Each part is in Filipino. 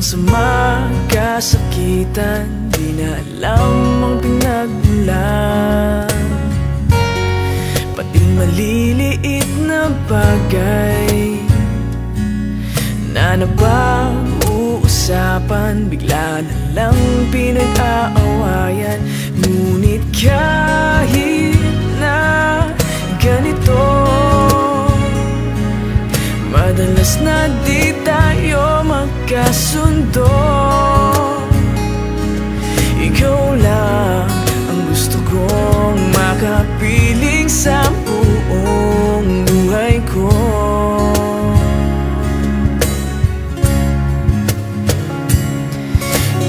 sa magkasakitan, di na alam ang pinagmulan. Pati maliliit na bagay na napag-uusapan, bigla na lang pinag-aawayan. Ngunit kahit na ganito, madalas na di tayo magkasundo. Ikaw lang ang gusto kong makapiling sa buong buhay ko.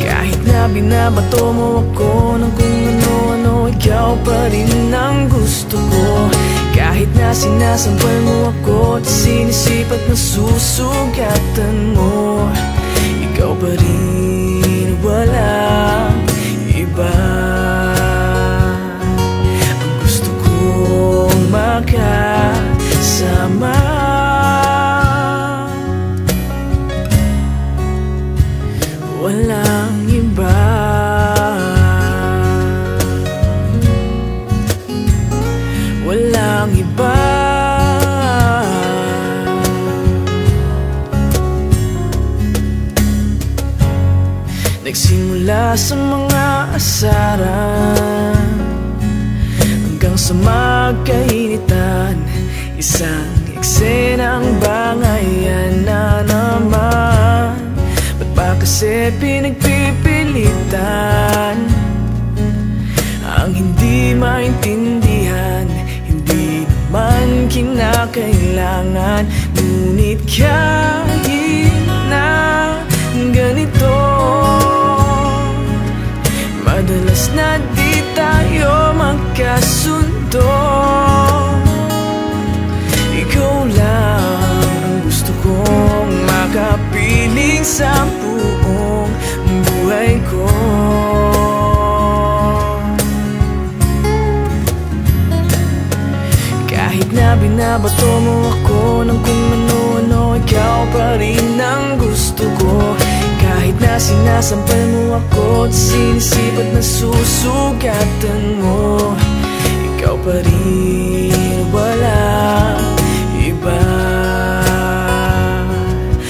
Kahit na binabato mo ako ng kung ano-ano, ikaw pa rin ang gusto ko. Kahit na sinasampal mo ako at sinisipat na susugatan mo, ikaw pa rin, walang iba. Ang gusto kong makasama, walang iba. Walang iba. Nagsimula sa mga asaran hanggang sa magkainitan, isang eksenang bangayan na naman. Ba't ba kasi pinagpipilitan ang hindi maintindihan? Man kinakailangan, ngunit kahit na ganito, madalas na di tayo magkasundo. Ikaw lang ang gusto kong makapiling sa buong buhay ko. Kahit na binabato mo ako ng kung ano-ano, ikaw pa rin ang gusto ko. Kahit na sinasampal mo ako at sinisipat na susugatan mo, ikaw pa rin, walang iba.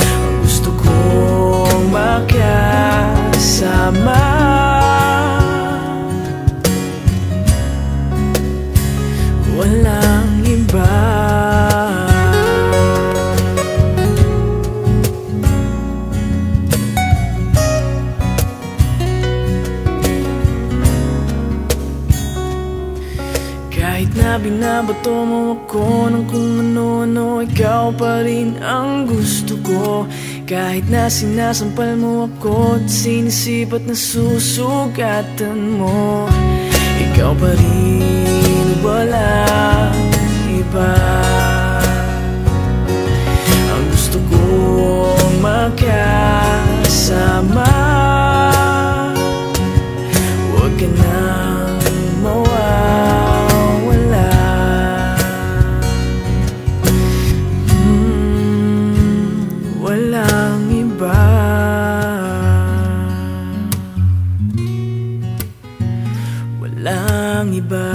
Ang gusto kong makasama, walang iba. Kahit na binabato mo ako ng kung ano-ano, ikaw pa rin ang gusto ko. Kahit na sinasampal mo ako at sinisipat na susugatan mo, ikaw pa rin, walang iba. Ang gusto kong makasama, huwag ka nang mawawala. Walang iba. Walang iba.